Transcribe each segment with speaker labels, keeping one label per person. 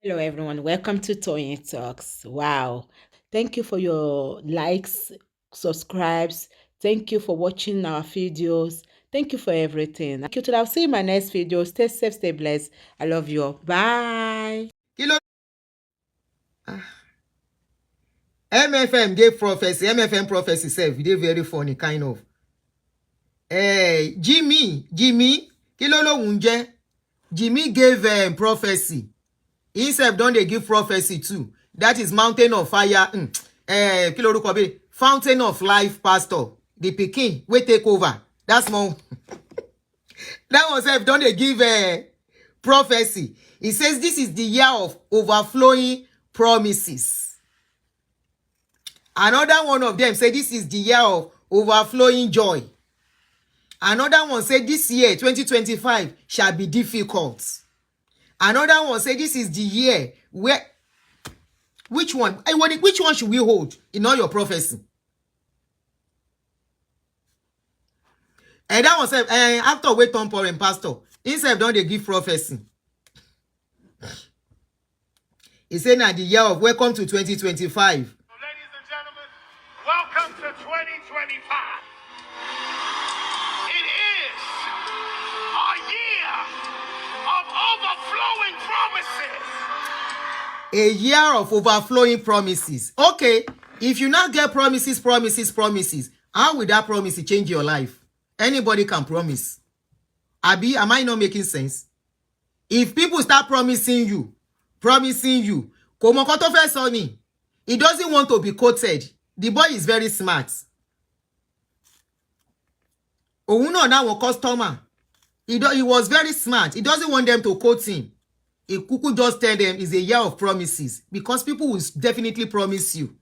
Speaker 1: Hello, everyone. Welcome to Toyeen Talks. Wow. Thank you for your likes, subscribes. Thank you for watching our videos. Thank you for everything. Thank you. Till I'll see you in my next video. Stay safe, stay blessed. I love you all. Bye.
Speaker 2: MFM gave prophecy. MFM prophecy self. They very funny, kind of. Jimmy, kilo ló ń Jimmy gave prophecy. Himself don't they give prophecy too. That is mountain of fire. Kilo lórúkọ be fountain of life pastor. The pikin we take over. That's more. That one self don't they give prophecy. He says this is the year of overflowing promises. Another one of them say this is the year of overflowing joy. Another one say this year 2025 shall be difficult. Another one say this is the year where which one should we hold in all your prophecy? And that one say after wait on for pastor himself don't they give prophecy. He said now the year of welcome to 2025.
Speaker 3: Ladies and gentlemen, welcome to 2025. It is a year of overflowing promises.
Speaker 2: A year of overflowing promises. Okay, if you now get promises, how will that promise change your life? Anybody can promise. Abi, am I not making sense? If people start promising you, kò mọ nǹkan tó fẹ́ sọ ni. He doesn't want to be quoted. The boy is very smart. Òun náà náà customer. He was very smart. He doesn't want them to quote him. He could just tell them it's a year of promises because people will definitely promise you.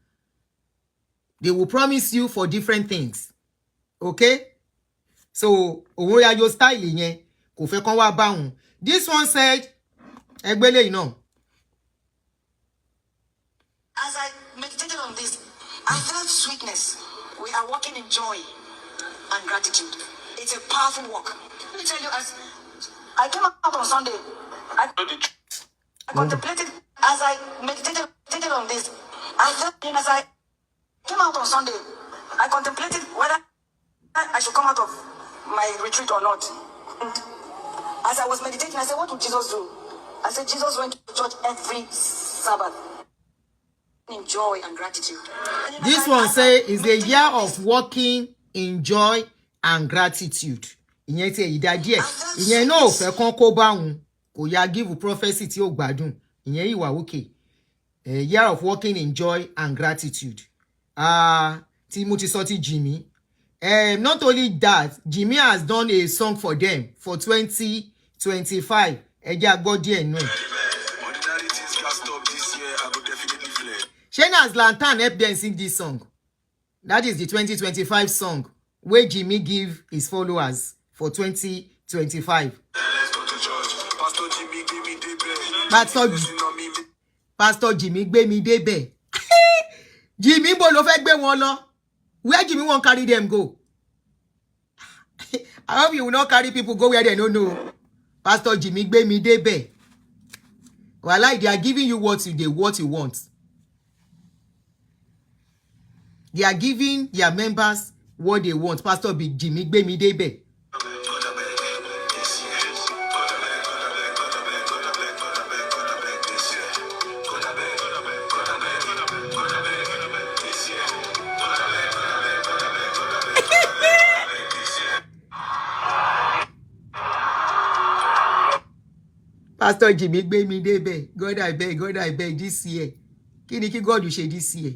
Speaker 2: They will promise you for different things. Okay? So, òun ya yo style yẹn kò fẹ́ kàn wá bá òun. This one said, ẹgbẹ́lẹ̀ yìí náà.
Speaker 4: As I meditated on this, I felt sweetness. We are walking in joy and gratitude. It's a powerful walk. Let me tell you, as I came out on Sunday, I contemplated, as I meditated on this, I felt, as I came out on Sunday, I contemplated whether I should come out of my retreat or not. And as I was meditating, I said, what would Jesus do? I said, Jesus went to church every Sabbath in joy and gratitude. And
Speaker 2: this one say is a year of walking in joy and gratitude. Ìyẹn tí ìdajì ẹ̀. Ìyẹn náà ò fẹ́ kàn kó bá òun. Kò yá give prophecy tí ó gbádùn. Ìyẹn ìwà okay. A year of walking in joy and gratitude. Tí mo ti sọ ti Jimmy. Not only that, Jimmy has done a song for them for 2025. Ẹ jẹ́ a gbọ́ díẹ̀ nínú ẹ̀. Shena's Lantern helped them sing this song. That is the 2025 song where Jimmy give his followers for 2025. Pastor Jimmy gbé mi débẹ̀. Jimmy bo ló fẹ́ gbé wọn lọ. Where Jimmy won't carry them go? I hope you will not carry people go where they don't know. Pastor Jimmy gbé mi débẹ̀. Well, like they are giving you what you want. They are giving their members what they want. Pastor Jimmy gbé mi débẹ̀. Pastor Jimmy gbé mi débẹ̀. God I beg this year. Kí ni kí God ṣe this year?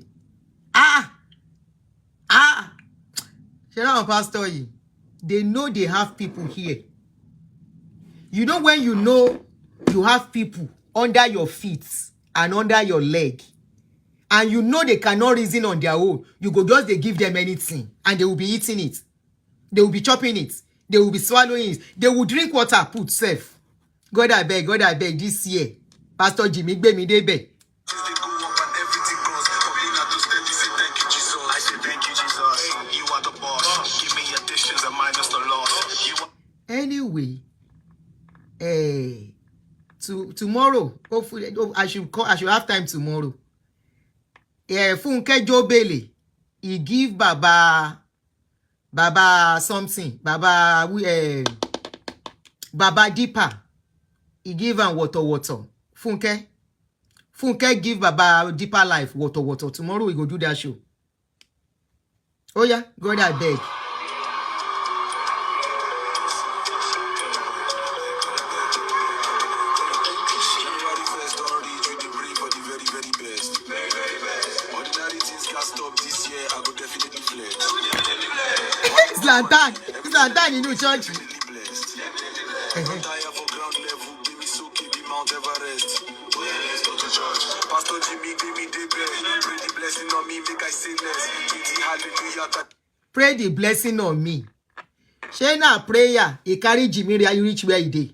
Speaker 2: Pastor, they know they have people here. You know when you know you have people under your feet and under your leg, and you know they cannot reason on their own, you go just they give them anything and they will be eating it. They will be chopping it. They will be swallowing it. They will drink water, put safe. God I beg this year. Pastor Jimmy gbé mi débẹ̀. Anyway, to tomorrow. Hopefully, I should have time tomorrow. Funke Jobele, he give Baba something. Baba Deeper. He give him water. Funke give Baba Deeper Life water. Tomorrow we go do that show. Oh yeah, God I beg. Zlatan in New Church. Pastor Jimmy give me the pray the blessing on me, make I say less. Pray the blessing on me. Shey na prayer, he carry Jimmy reach where he dey.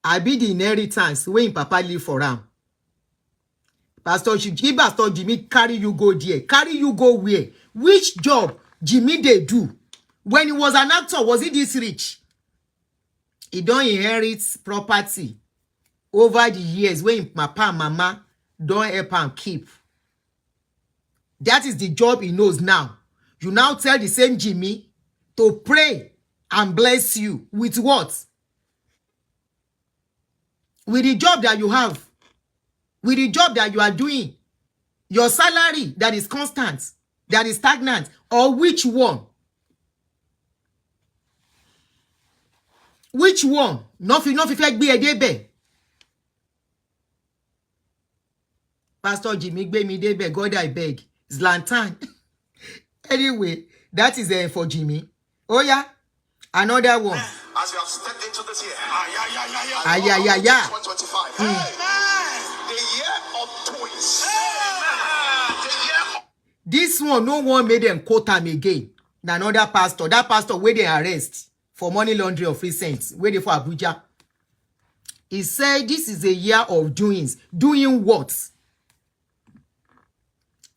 Speaker 2: I be the inheritance when Papa leave for am. Pastor Jimmy carry you go there. Carry you go where? Which job Jimmy they do? When he was an actor, was he this rich? He don't inherit property over the years when Papa and Mama don't help him keep. That is the job he knows now. You now tell the same Jimmy to pray and bless you with what? With the job that you have. With the job that you are doing. Your salary that is constant, that is stagnant, or which one? Which one? Nothing like be a debe. Pastor Jimmy gbe me debe, God I beg. Zlatan. Anyway, that is for Jimmy. Oh yeah, another one.
Speaker 4: As you have stepped into this year,
Speaker 3: 2025.
Speaker 4: The year of twins.
Speaker 2: This one, no one made them quote him again. Another pastor, that pastor where they arrest for money laundering of recent, where they for Abuja. He said this is a year of doings. Doing what?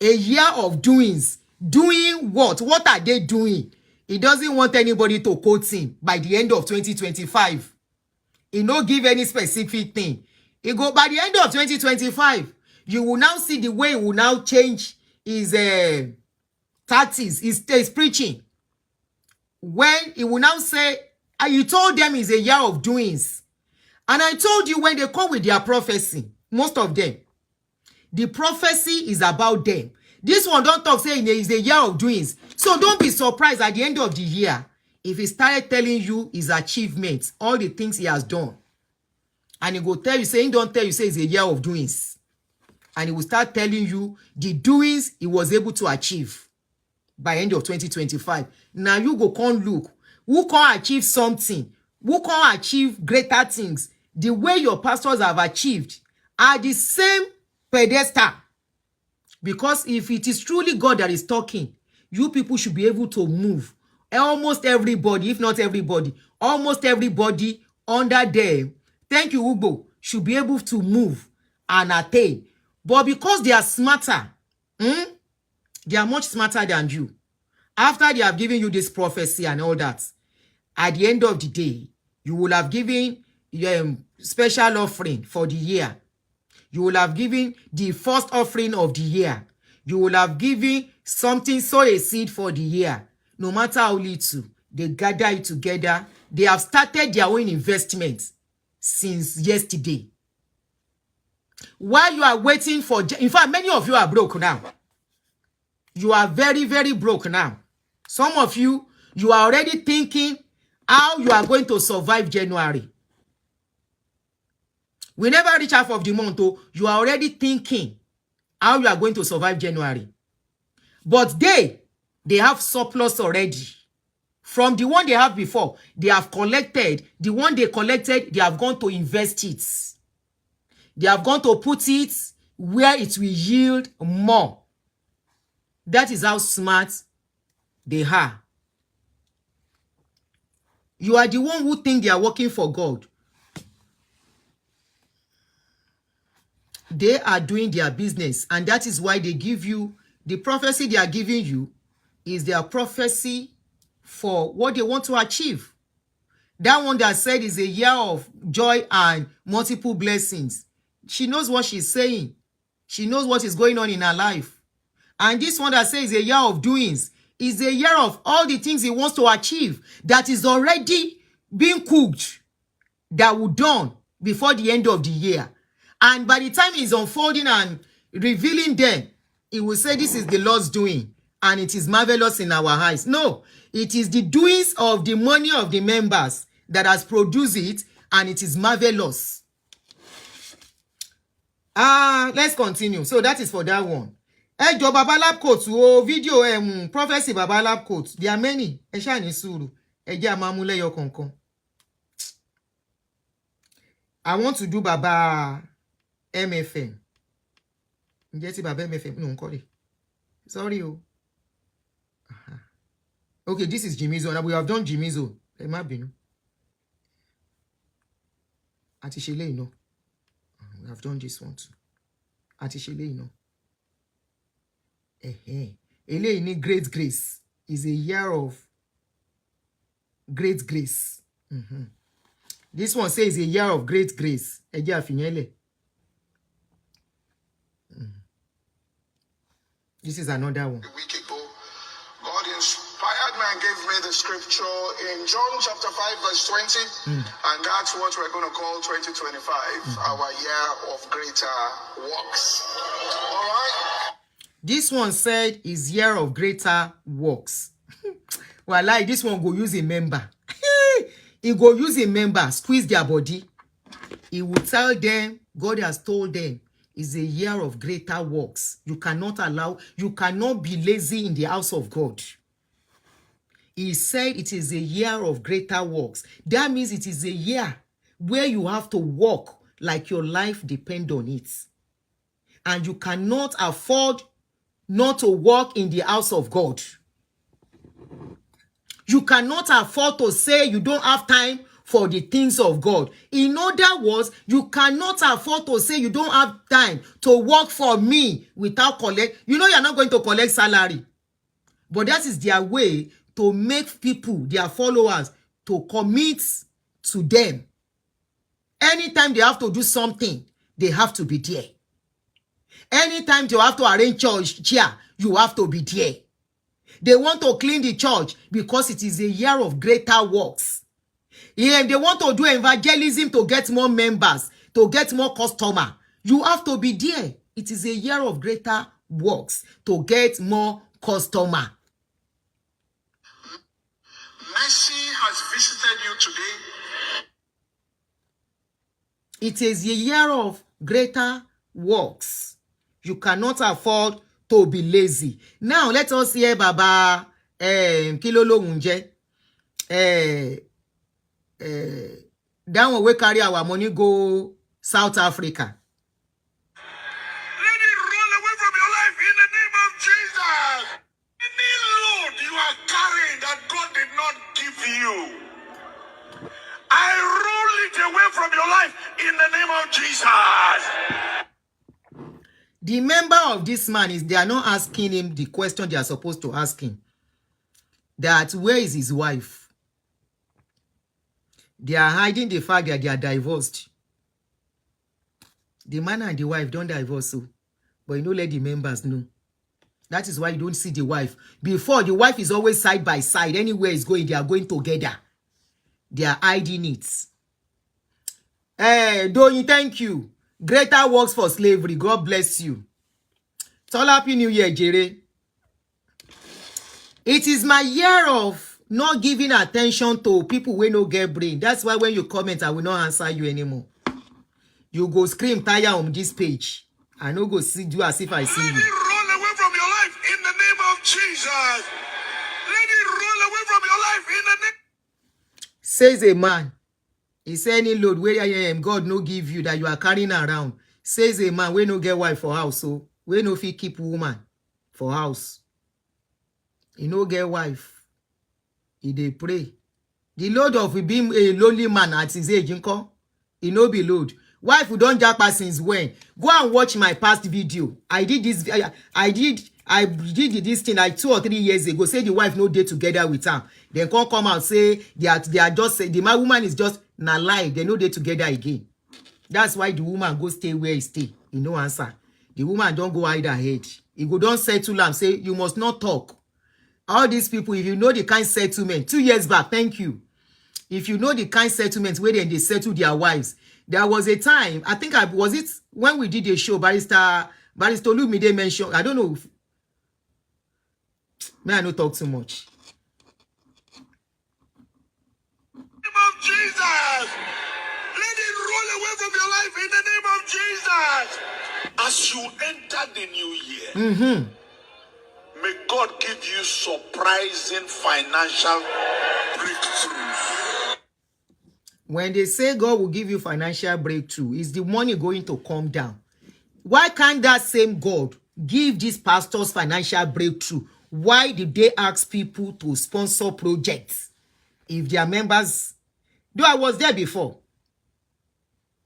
Speaker 2: A year of doings. Doing what? What are they doing? He doesn't want anybody to quote him by the end of 2025. He no give any specific thing. He go by the end of 2025. You will now see the way he will now change his tactics, his preaching. When he will now say, you told them it's a year of doings. And I told you when they come with their prophecy, most of them, the prophecy is about them. This one don't talk saying it's a year of doings. So don't be surprised at the end of the year if he started telling you his achievements, all the things he has done. And he will tell you, saying don't tell you, say it's a year of doings. And he will start telling you the doings he was able to achieve by end of 2025. Now you go come look. Who can achieve something? Who can achieve greater things? The way your pastors have achieved are the same pedestal. Because if it is truly God that is talking, you people should be able to move. Almost everybody, if not everybody, almost everybody under them, thank you, Gbogbo, should be able to move and attain. But because they are smarter, they are much smarter than you. After they have given you this prophecy and all that, at the end of the day, you will have given your special offering for the year. You will have given the first offering of the year. You will have given something, sow a seed for the year. No matter how little, they gather it together. They have started their own investment since yesterday. While you are waiting for, in fact, many of you are broke now. You are very, very broke now. Some of you, you are already thinking how you are going to survive January. We never reach half of the month, so you are already thinking how you are going to survive January. But they have surplus already. From the one they have before, they have collected. The one they collected, they have gone to invest it. They have gone to put it where it will yield more. That is how smart they are. You are the one who think they are working for God. They are doing their business, and that is why they give you the prophecy they are giving you is their prophecy for what they want to achieve. That one that said is a year of joy and multiple blessings. She knows what she's saying. She knows what is going on in her life. And this one that says a year of doings is a year of all the things he wants to achieve that is already being cooked, that will done before the end of the year. And by the time he's unfolding and revealing them, he will say this is the Lord's doing and it is marvelous in our eyes. No, it is the doings of the money of the members that has produced it, and it is marvelous. Let's continue. So that is for that one. Ejo Baba Lab Coat video prophecy Baba Lab Coat. There are many. Ẹ ṣá ní sùúrù. Ẹ jẹ́ a máa mú lẹ́yọ kọ̀ọ̀kan. I want to do Baba MFM. Ǹjẹ́ ti Baba MFM no nko re. Sorry o. Okay, this is Jimmy's own. We have done Jimmy's own. Ẹ má bínú. Àti ṣe lẹ́yìn náà. We have done this one too. Àti ṣe lẹ́yìn náà. Eléyìí ní great grace is a year of great grace. This one says a year of great grace. Ẹ jẹ́ àfihàn lẹ̀. This is another one.
Speaker 5: A week ago, God inspired me and gave me the scripture in John chapter 5 verse 20. And that's what we're going to call 2025, our year of greater works. All right?
Speaker 2: This one said is year of greater works. Well, like this one go use a member. He go use a member, squeeze their body. He will tell them, God has told them, is a year of greater works. You cannot be lazy in the house of God. He said it is a year of greater works. That means it is a year where you have to walk like your life depends on it. And you cannot afford not to walk in the house of God. You cannot afford to say you don't have time for the things of God. In other words, you cannot afford to say you don't have time to work for me without collect. You know you're not going to collect salary. But that is their way to make people, their followers, to commit to them. Anytime they have to do something, they have to be there. Anytime you have to arrange church chair, you have to be there. They want to clean the church because it is a year of greater works. Yeah, they want to do evangelism to get more members, to get more customer. You have to be there. It is a year of greater works to get more customer.
Speaker 5: Mercy has visited you today.
Speaker 2: It is a year of greater works. You cannot afford to be lazy. Now let us hear Baba Kilolo Munje. That one we carry our money go South Africa.
Speaker 3: Let it roll away from your life in the name of Jesus. Any load you are carrying that God did not give you, I roll it away from your life in the name of Jesus.
Speaker 2: The member of this man is, they are not asking him the question they are supposed to ask him. That where is his wife? They are hiding the fact that they are divorced. The man and the wife don't divorce, so, but you don't let the members know. That is why you don't see the wife. Before, the wife is always side by side. Anywhere is going, they are going together. They are hiding it. Doyin, thank you. Greater works for slavery. God bless you. So happy New Year, Jere. It is my year of not giving attention to people who no get brain. That's why when you comment, I will not answer you anymore. You go scream tire on this page. I no go see you as if I see you.
Speaker 3: Let it roll away from your life in the name of Jesus. Let it roll away from your life in the name.
Speaker 2: Says a man. He say any load where I am, God no give you that you are carrying around. Says a man, we no get wife for house, so we no fit keep woman for house. He no get wife. He dey pray. The load of being a lonely man at his age, he no be load. Wife who don't japa since when? Go and watch my past video. I did I did this thing like 2 or 3 years ago. Say the wife no dey together with am. Then come out say they are just the man woman is just na lie. They no dey together again. That's why the woman go stay where he stay. He no answer. The woman don't go hide her head. He go don't settle am say you must not talk. All these people, if you know the kind settlement 2 years back, thank you. If you know the kind settlements where they settle their wives, there was a time, I think was it when we did a show, Barrister Olumide mentioned, I don't know if, may I not talk too much.
Speaker 3: Name of Jesus. Let it roll away from your life in the name of Jesus. As you enter the new year, may God give you surprising financial breakthroughs.
Speaker 2: When they say God will give you financial breakthrough, is the money going to come down? Why can't that same God give these pastors financial breakthrough? Why did they ask people to sponsor projects if their members, though I was there before,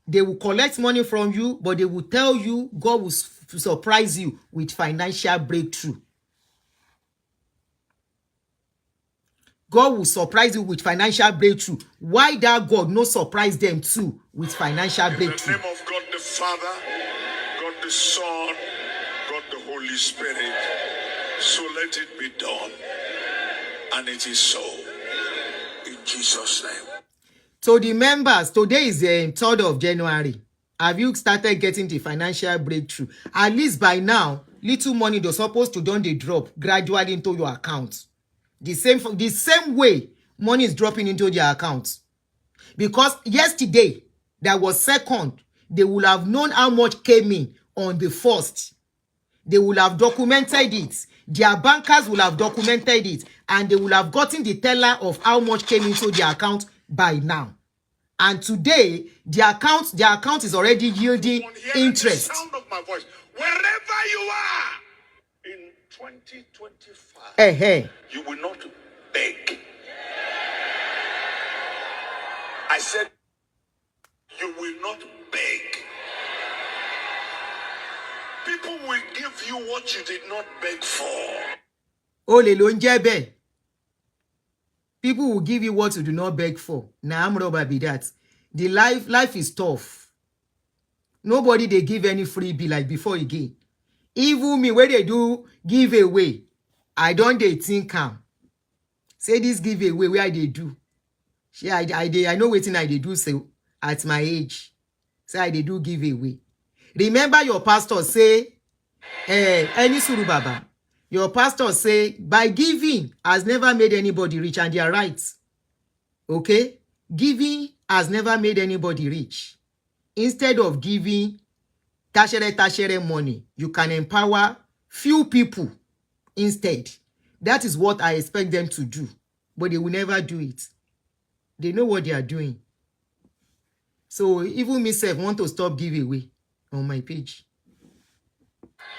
Speaker 2: they will collect money from you, but they will tell you God will surprise you with financial breakthrough. God will surprise you with financial breakthrough. Why that God no surprise them too with financial breakthrough?
Speaker 3: In the name of God the Father, God the Son, God the Holy Spirit, so let it be done. And it is so. In Jesus' name.
Speaker 2: So the members, today is the 3rd of January. Have you started getting the financial breakthrough? At least by now, little money they're supposed to don dey drop gradually into your account. The same way money is dropping into their accounts. Because yesterday, that was 2nd, they will have known how much came in on the 1st. They will have documented it. Their bankers will have documented it. And they will have gotten the teller of how much came into their account by now. And today, their account is already yielding interest.
Speaker 3: The sound of my voice, wherever you are, in 2025, you will not beg. I said, you will not beg. People will give you what you did not beg for.
Speaker 2: Ole ló ń jẹ́ bẹ́ẹ̀. People will give you what you do not beg for. Now I'm rubber be that. The life is tough. Nobody they give any freebie like before again. Even me, where they do give away, I don't they think say this give away where they do. I know waiting I they do so at my age. Say I they do give away. Remember your pastor say, any suru baba. Your pastor say, by giving has never made anybody rich, and they are right. Okay? Giving has never made anybody rich. Instead of giving tashere money, you can empower few people instead. That is what I expect them to do. But they will never do it. They know what they are doing. So even myself want to stop giveaway on my page.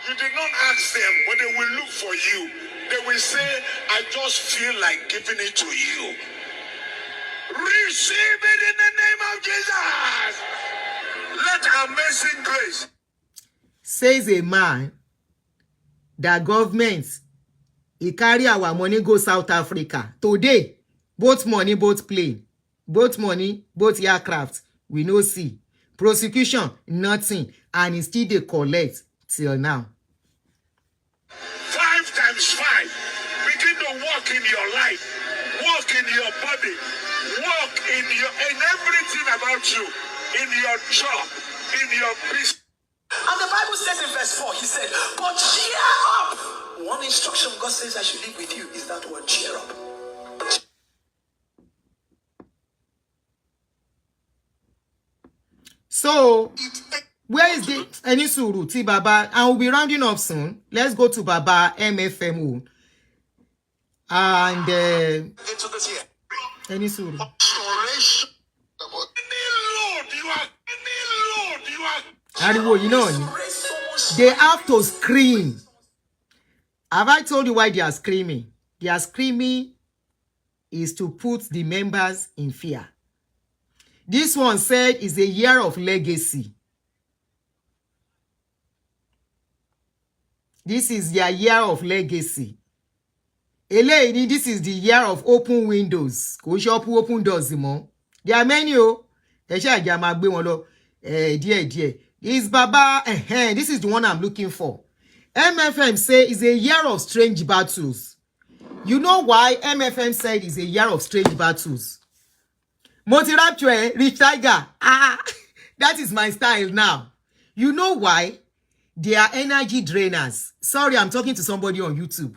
Speaker 3: You did not ask them, but they will look for you. They will say, I just feel like giving it to you. Receive it in the name of Jesus. Let amazing grace.
Speaker 2: Says a man that government, he carry our money go South Africa. Today, both money, both plane, both money, both aircraft, we no see. Prosecution, nothing. And he still they collect till now.
Speaker 3: 5 times 5. Begin to walk in your life. Walk in your body. Walk in everything about you. In your job. In your business.
Speaker 4: And the Bible says in verse 4, he said, but cheer up. One instruction God says I should leave with you is that word, cheer up.
Speaker 2: So, where is the any suru ti Baba? And we'll be rounding up soon. Let's go to Baba MFM. And
Speaker 3: Into this year.
Speaker 2: any suru.
Speaker 3: Restoration. Any load you are.
Speaker 2: Ariwo, you know, they have to scream. Have I told you why they are screaming? They are screaming is to put the members in fear. This one said is a year of legacy. This is their year of legacy. Eléyìí, this is the year of open windows. Kò ṣe open doors mọ́. There are many o. Ẹ ṣáà jẹ́ a máa gbé wọn lọ díẹ̀. Is Baba, this is the one I'm looking for. MFM say is a year of strange battles. You know why MFM said it's a year of strange battles? Rapture, Rich Tiger. That is my style now. You know why? They are energy drainers. Sorry, I'm talking to somebody on YouTube.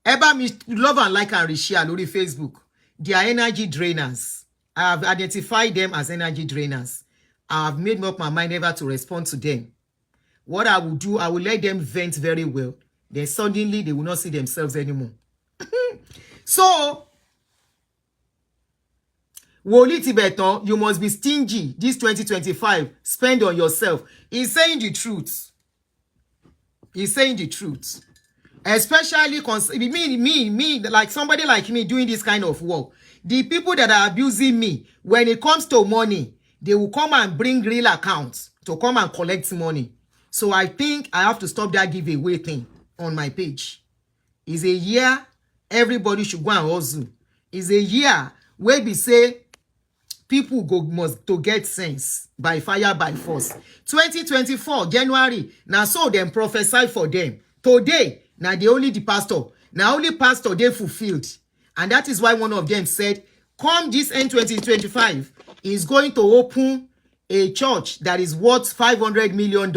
Speaker 2: Eba me love and like and reshare lórí Facebook. They are energy drainers. I have identified them as energy drainers. I have made up my mind never to respond to them. What I will do, I will let them vent very well. Then suddenly they will not see themselves anymore. So, Woli Tibetan, you must be stingy. This 2025, spend on yourself. He's saying the truth. He's saying the truth. Especially me, like somebody like me doing this kind of work. The people that are abusing me, when it comes to money, they will come and bring real accounts to come and collect money. So I think I have to stop that giveaway thing on my page. It's a year everybody should go and hustle. It's a year where we say people must to get sense by fire, by force. 2024, January, now so them prophesy for them. Today, now the pastor. Now only pastor they fulfilled. And that is why one of them said, come this end 2025, is going to open a church that is worth $500 million.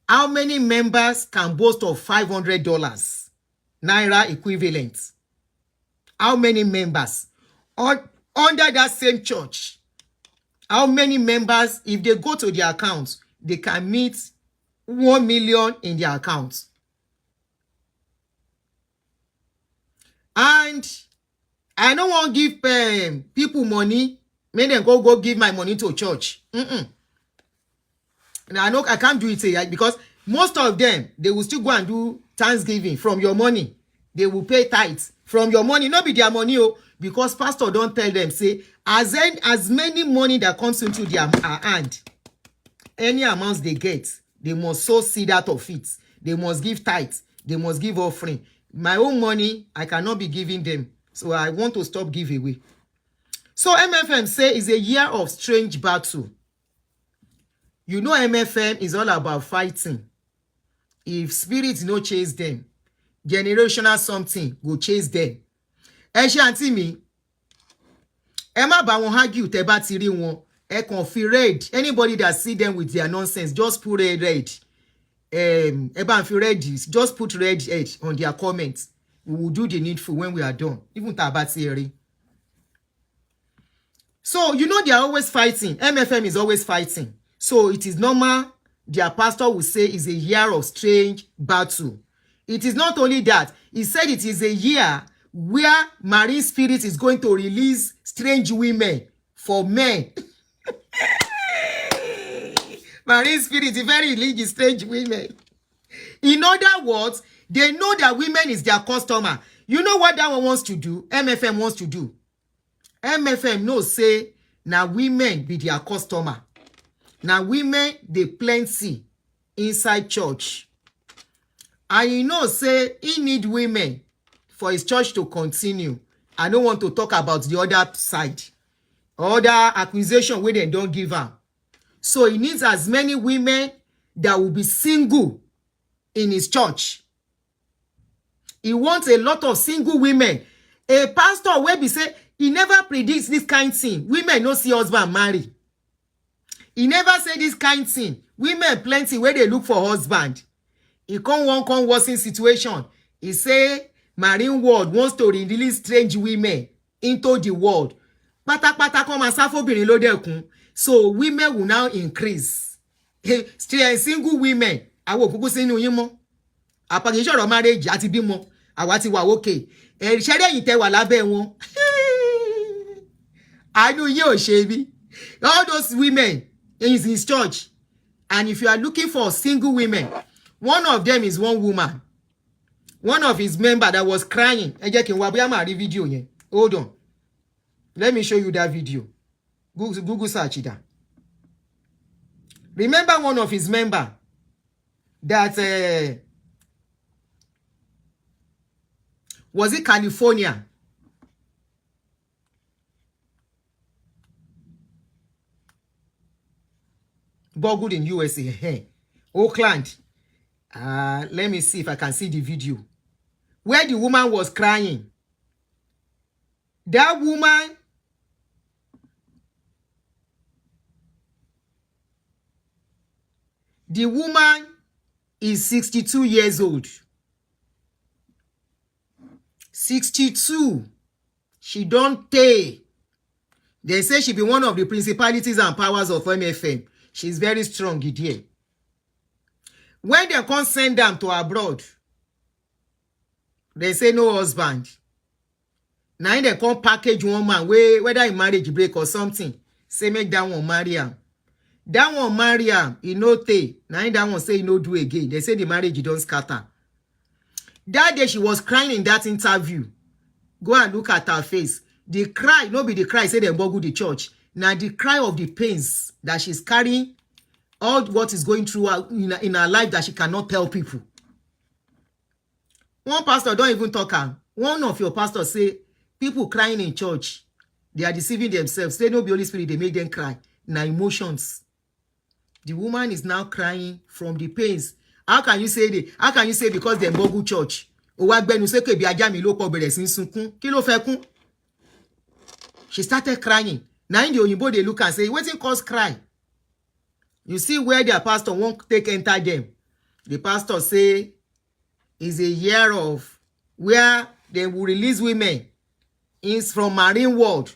Speaker 2: How many members can boast of $500? Naira equivalent. How many members? Under that same church, how many members, if they go to their accounts, they can meet 1 million in their accounts? And I don't want to give people money. Make them go give my money to church. And I can't do it here because most of them, they will still go and do Thanksgiving from your money. They will pay tithes from your money, not be their money, because pastor don't tell them, say, as many money that comes into their hand, any amounts they get, they must sow seed out of it. They must give tithes. They must give offering. My own money, I cannot be giving them. So I want to stop giveaway. So MFM say is a year of strange battle. You know MFM is all about fighting. If spirits no chase them, generational something will chase them. Ṣé àǹtí mi, ẹ má bá wọn argue tẹ́ bá ti rí wọn. Ẹ kàn fi red. Anybody that see them with their nonsense, just put red. Ẹ bá ń fi red. Just put red on their comments. We will do the needful when we are done. Even tá bá ti rí. So, you know they are always fighting. MFM is always fighting. So, it is normal. Their pastor will say it's a year of strange battle. It is not only that. He said it is a year where marine spirit is going to release strange women for men. Marine spirit is very religious, strange women. In other words, they know that women is their customer. You know what that one wants to do? MFM wants to do. MFM knows say now women be their customer. Now women they plenty inside church. And you know say he need women for his church to continue. I don't want to talk about the other side. Other accusation where they don't give her. So he needs as many women that will be single in his church. He wants a lot of single women. A pastor where be say he never predicts this kind of thing. Women no see husband marry. He never say this kind of thing. Women plenty where they look for husband. He come worsen situation. He say marine world wants to release strange women into the world. Pátápátá come and sáfóbìnrin ló dẹ́kun. So women will now increase. Single women. Àwọn òkúkú sínú yín mọ́. Àpàgìṣẹ́ ọ̀rọ̀ marriage àti bímọ. Àwa ti wà okay. Ṣẹ́rẹ́ yìí tẹ́ wà lábẹ́ wọn. Àánú yín ò ṣe bí. All those women in his church. And if you are looking for single women, one of them is one woman. One of his members that was crying. Ẹ jẹ́ kí n wá bóyá máa rí video yẹn. Hold on. Let me show you that video. Google search it. Remember one of his members that was it California? Boggled in USA. Oakland. Let me see if I can see the video. Where the woman was crying. That woman, the woman is 62 years old. 62. She don't pay. They say she be one of the principalities and powers of MFM. She's very strong, here. When they can't send them to abroad, they say no husband. Now they can't package one man, whether in marriage break or something. Say make that one marry him. That one marry him, he no take. Now that one say he no do again. They say the marriage don't scatter. That day she was crying in that interview. Go and look at her face. The cry, no be the cry, say they boggle the church. Now the cry of the pains that she's carrying, all what is going through in her life that she cannot tell people. One pastor don't even talk her. One of your pastors say, people crying in church, they are deceiving themselves. They know the Holy Spirit, they make them cry. Now emotions. The woman is now crying from the pains. How can you say that? How can you say because they boggle church? She started crying. Now in the Oyinbo, they look and say, what in cause cry? You see where their pastor won't take enter them. The pastor say, is a year of where they will release women is from marine world.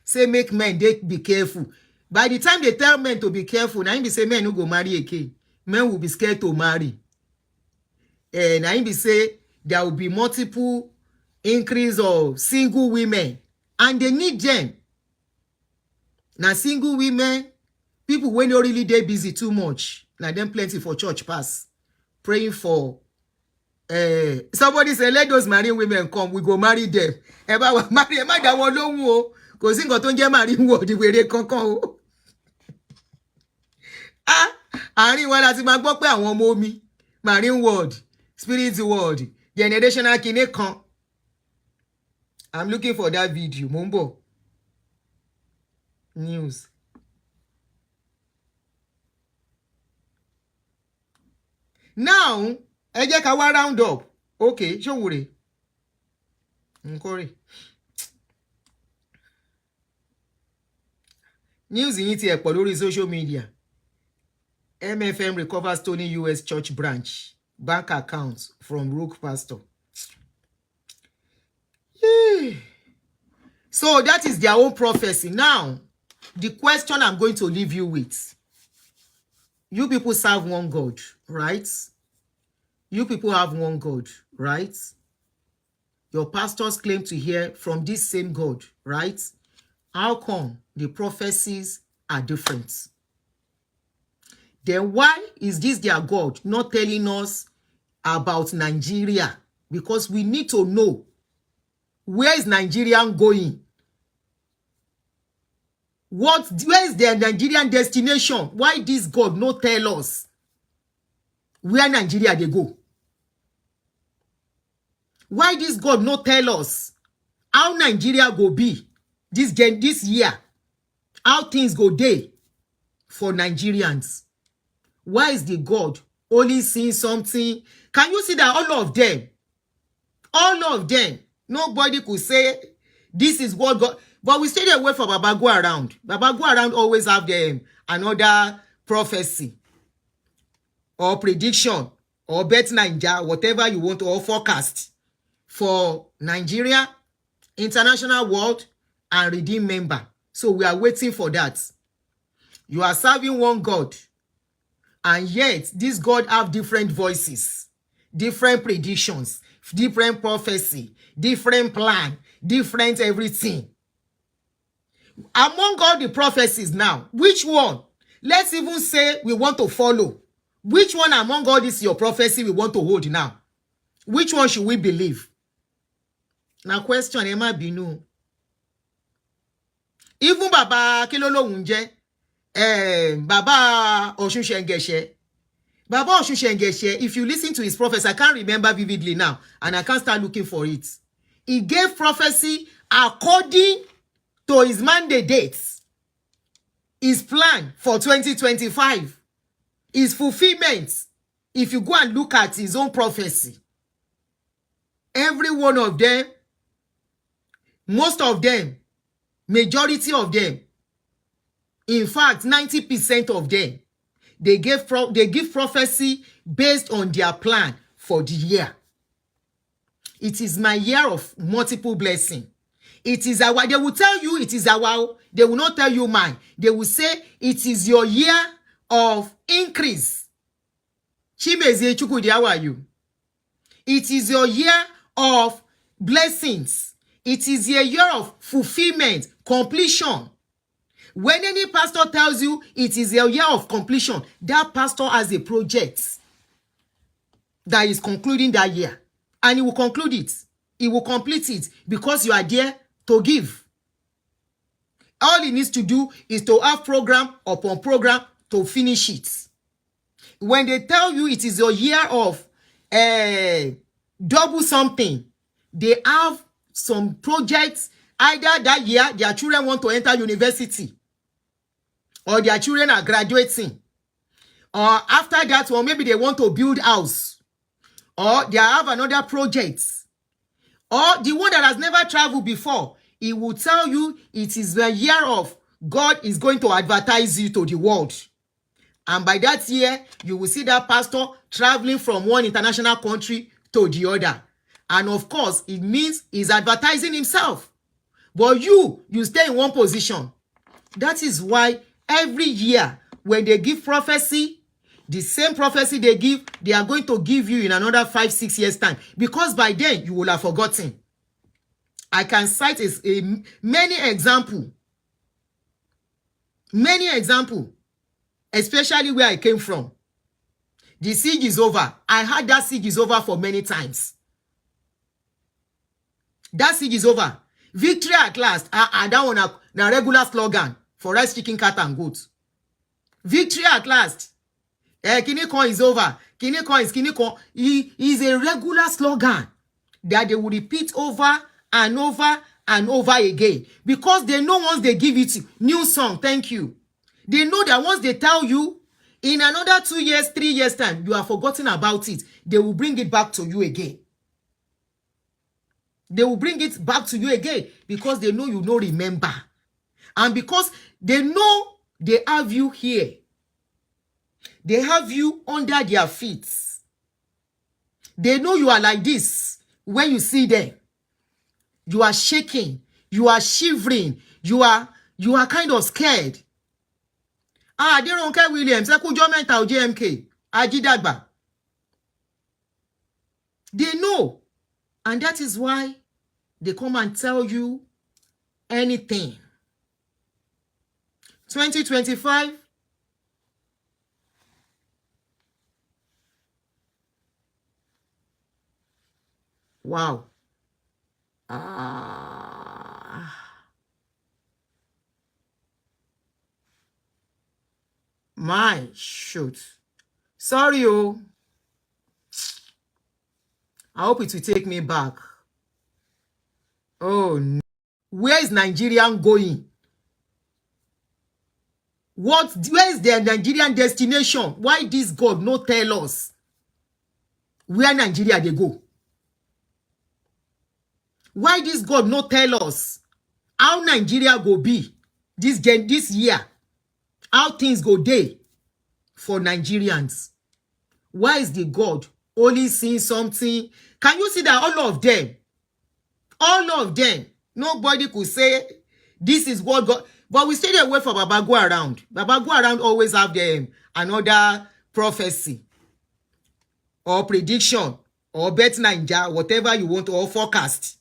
Speaker 2: Say make men, they be careful. By the time they tell men to be careful, now be say men who go marry again. Men will be scared to marry. Now be say there will be multiple increase of single women. And they need them. Now single women, people when they really they busy too much. Now them plenty for church pass. Praying for somebody say let those marine women come, we go marry them. Eba marry ema da won lohun o. Kò sí nǹkan tó ń jẹ́ marine world wèrè kankan o. Àárín wa láti máa gbọ́ pé àwọn ọmọ omi, marine world, spirit world, generational kine kan. I'm looking for that video. Mumbo. News. Now, ẹ jẹ́ ká wá round up. Okay, ṣó wùrè. Nkore. News yìí ti ẹ̀ pọ̀ lórí social media. MFM recovers Tony US church branch bank account from rogue pastor. So that is their own prophecy. Now, the question I'm going to leave you with. You people serve one God, right? You people have one God, right? Your pastors claim to hear from this same God, right? How come the prophecies are different? Then why is this their God not telling us about Nigeria? Because we need to know, where is Nigeria going? Where is their Nigerian destination? Why this God not tell us where Nigeria they go? Why this God not tell us how Nigeria go be this year? How things go day for Nigerians? Why is the God only seeing something? Can you see that all of them, nobody could say this is what God, but we stay away from Baba Go Around. Baba Go Around always have them another prophecy or prediction or bet Ninja, whatever you want, or forecast for Nigeria, international world, and redeem member. So we are waiting for that. You are serving one God, and yet this God have different voices, different predictions, different prophecy, different plan, different everything. Among all the prophecies now, which one? Let's even say we want to follow. Which one among all this your prophecy we want to hold now? Which one should we believe? Now question, Emma Binu. Even Baba Kilolo Unje, Baba Oshun Shengeshe, Baba Oshushengeshe, if you listen to his prophecy, I can't remember vividly now, and I can't start looking for it. He gave prophecy according to his mandate dates, his plan for 2025, his fulfillment. If you go and look at his own prophecy, every one of them, most of them, majority of them, in fact, 90% of them, they give prophecy based on their plan for the year. It is my year of multiple blessing. It is our, they will tell you it is our, they will not tell you mine. They will say it is your year of increase. Chimeze Chukwudi, how are you? It is your year of blessings. It is your year of fulfillment, completion. When any pastor tells you it is a year of completion, that pastor has a project that is concluding that year. And he will conclude it. He will complete it because you are there to give. All he needs to do is to have program upon program to finish it. When they tell you it is your year of double something, they have some projects. Either that year, their children want to enter university, or their children are graduating, or after that one, maybe they want to build house, or they have another project, or the one that has never traveled before. He will tell you it is the year of God is going to advertise you to the world. And by that year, you will see that pastor traveling from one international country to the other. And of course, it means he's advertising himself. But you stay in one position. That is why every year, when they give prophecy, the same prophecy they give, they are going to give you in another 5-6 years' time. Because by then, you will have forgotten. I can cite many examples. Many examples. Especially where I came from. The siege is over. I had that siege is over for many times. That siege is over. Victory at last. I that one a regular slogan for rice, chicken, cat, and goat. Victory at last. Kinikon is over. Kinikon is Kinikon. Is a regular slogan that they will repeat over and over and over again. Because they know once they give it new song, thank you. They know that once they tell you, in another 2 years, 3 years time, you have forgotten about it. They will bring it back to you again. They will bring it back to you again because they know you don't remember. And because they know they have you here. They have you under their feet. They know you are like this when you see them. You are shaking. You are shivering. You are kind of scared. Aderonke Williams, Ekujo Menta o JMK, Ajidagba. They know. And that is why they come and tell you anything. 2025. Wow. My shoot. Sorry, oh. I hope it will take me back. Oh, no. Where is Nigerian going? Where is their Nigerian destination? Why this God no tell us where Nigeria they go? Why this God no tell us how Nigeria go be this year? How things go day for Nigerians? Why is the God only seeing something? Can you see that all of them, nobody could say this is what God, but we stay away from Baba Go Around. Baba Go Around always have them another prophecy or prediction or bet Ninja, whatever you want, or forecast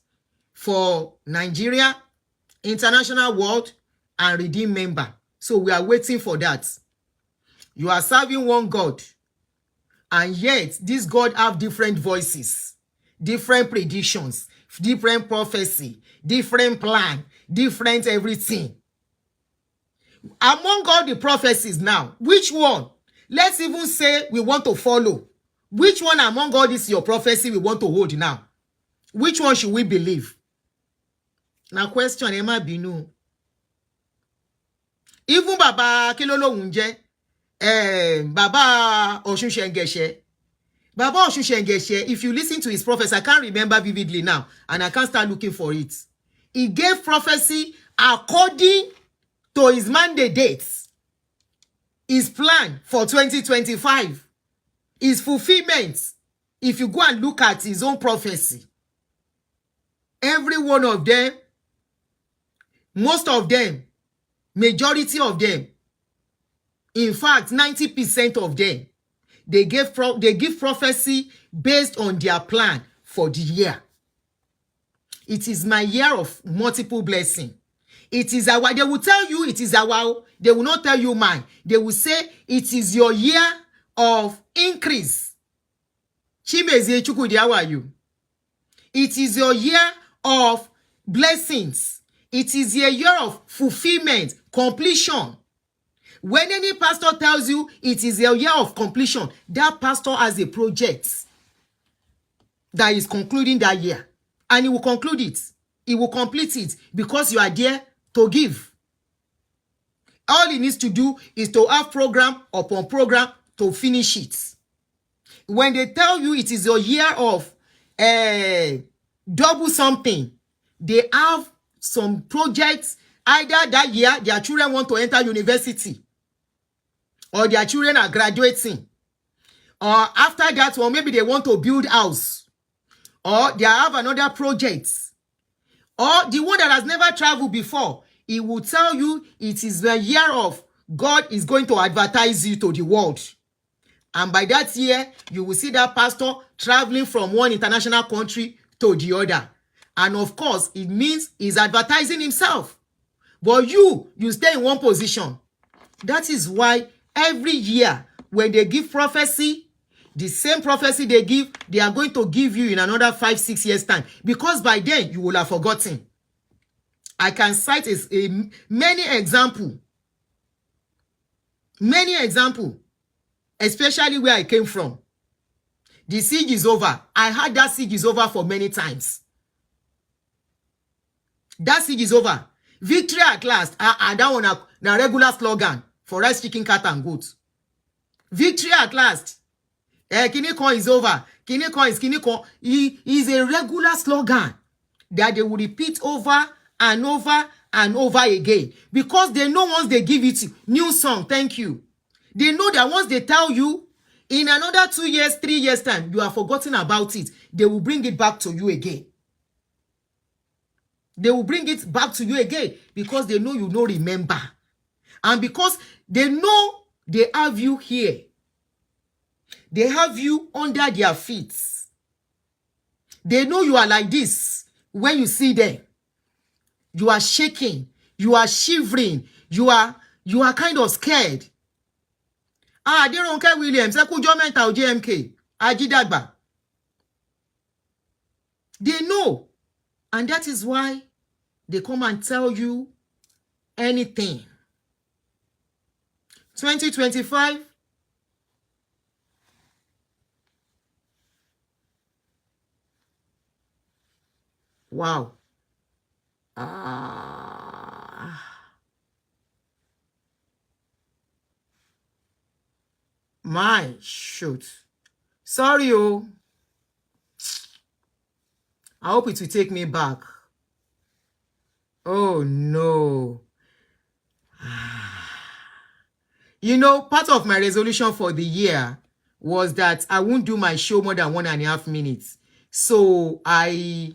Speaker 2: for Nigeria, international world, and redeem member. So we are waiting for that. You are serving one God, and yet this God have different voices, different predictions, different prophecy, different plan, different everything. Among all the prophecies now, which one Let's even say we want to follow. Which one among all this your prophecy we want to hold now? Which one should we believe? Now question, Emma Binu. Even Baba Kilolo Unje, Baba Oshun Shengeshe. Baba Oshun Shengeshe, if you listen to his prophecy, I can't remember vividly now, and I can't start looking for it. He gave prophecy according to his mandate dates, his plan for 2025, his fulfillment. If you go and look at his own prophecy, every one of them, most of them, majority of them, in fact, 90% of them, they give prophecy based on their plan for the year. It is my year of multiple blessing. It is our, they will tell you it is our, they will not tell you mine. They will say it is your year of increase. Chimeze Chukwudi, how are you? It is your year of blessings. It is your year of fulfillment, completion. When any pastor tells you it is your year of completion, that pastor has a project that is concluding that year. And he will conclude it. He will complete it because you are there to give. All he needs to do is to have program upon program to finish it. When they tell you it is your year of double something, they have some projects. Either that year their children want to enter university, or their children are graduating, or after that one maybe they want to build house, or they have another project, or the one that has never traveled before. He will tell you it is the year of God is going to advertise you to the world. And by that year, you will see that pastor traveling from one international country to the other. And of course, it means he's advertising himself. But you stay in one position. That is why every year, when they give prophecy, the same prophecy they give, they are going to give you in another 5-6 years' time. Because by then, you will have forgotten. I can cite many examples. Many examples. Especially where I came from. The siege is over. I had that siege is over for many times. That siege is over. Victory at last. I don't want a regular slogan for rice, chicken, cat, and goat. Victory at last. Kinikon is over. Kinikon is Kinikon. It is a regular slogan that they will repeat over and over and over again. Because they know once they give it new song, thank you. They know that once they tell you, in another 2 years, 3 years time, you have forgotten about it. They will bring it back to you again. They will bring it back to you again because they know you don't remember. And because they know they have you here. They have you under their feet. They know you are like this when you see them. You are shaking. You are shivering. You are kind of scared. Aderonke Williams, Ekujo Menta JMK, Ajidagba. They know. And that is why they come and tell you anything. 2025. Wow. My shoot. Sorry, oh. I hope it will take me back. Oh, no. You know, part of my resolution for the year was that I won't do my show more than 1.5 minutes. So I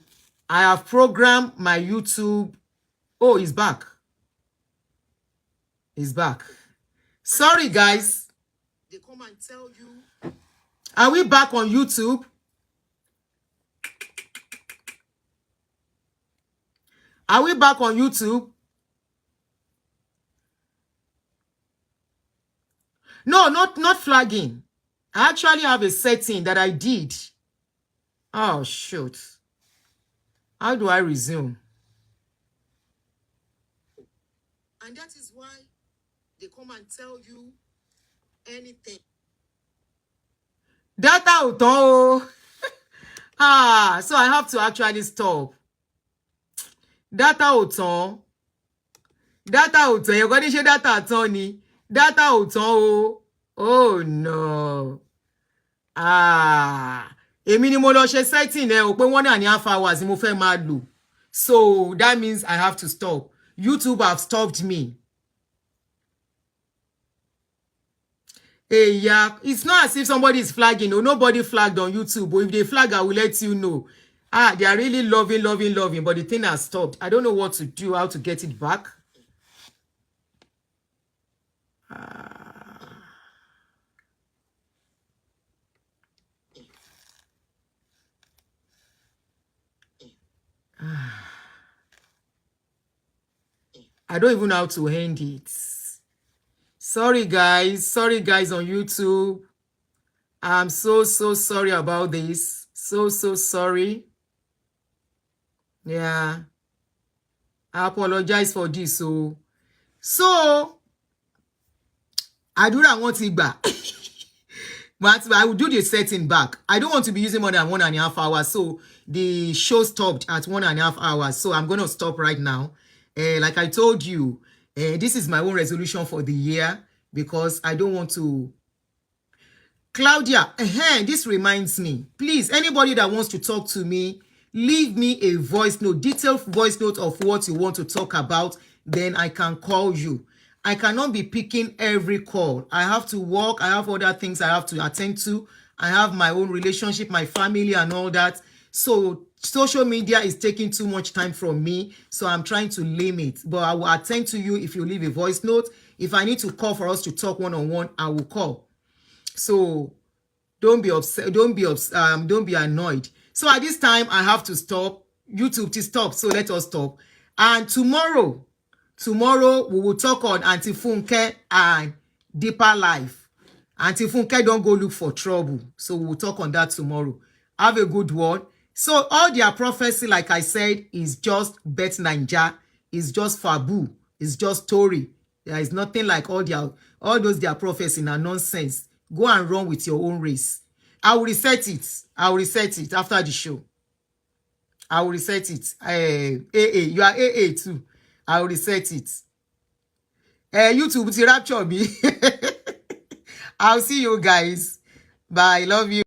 Speaker 2: have programmed my YouTube. Oh, it's back. It's back. Sorry, guys. They come and tell you. Are we back on YouTube? Are we back on YouTube? No, not flagging. I actually have a setting that I did. Oh, shoot. How do I resume? And that is why they come and tell you
Speaker 4: anything.
Speaker 2: Data ò tán o. So I have to actually stop. Data ò tán. Data ò tán. You're going to say data tán ni. Data ò tán o. Oh no. Èmi ni mo lọ ṣe setting ẹ o pé 1.5 hours ni mo fẹ́ máa lò. So that means I have to stop. YouTube have stopped me. Hey, yeah, it's not as if somebody is flagging. No, nobody flagged on YouTube. But if they flag, I will let you know. They are really loving. But the thing has stopped. I don't know what to do, how to get it back. I don't even know how to end it. Sorry, guys. Sorry, guys on YouTube. I'm so sorry about this. So sorry. Yeah. I apologize for this. So, àdúrà wọn ti gbà. But I will do the setting back. I don't want to be using more than 1.5 hours. So the show stopped at 1.5 hours. So I'm going to stop right now. Like I told you, this is my own resolution for the year because I don't want to. Claudia, this reminds me. Please, anybody that wants to talk to me, leave me a voice note, detailed voice note of what you want to talk about. Then I can call you. I cannot be picking every call. I have to work. I have other things I have to attend to. I have my own relationship, my family and all that. So social media is taking too much time from me. So I'm trying to limit. But I will attend to you if you leave a voice note. If I need to call for us to talk one-on-one, I will call. So don't be upset. Don't be annoyed. So at this time, I have to stop. YouTube to stop. So let us stop. And tomorrow we will talk on Aunty Funke and deeper life. Aunty Funke don't go look for trouble. So we'll talk on that tomorrow. Have a good one. So all their prophecy, like I said, is just Bet Ninja. It's just Fabu. It's just story. There is nothing like all those their prophecy are nonsense. Go and run with your own race. I will reset it. After the show. I will reset it. AA, you are AA too. I will reset it. YouTube ti rapture me. I'll see you guys. Bye. Love you.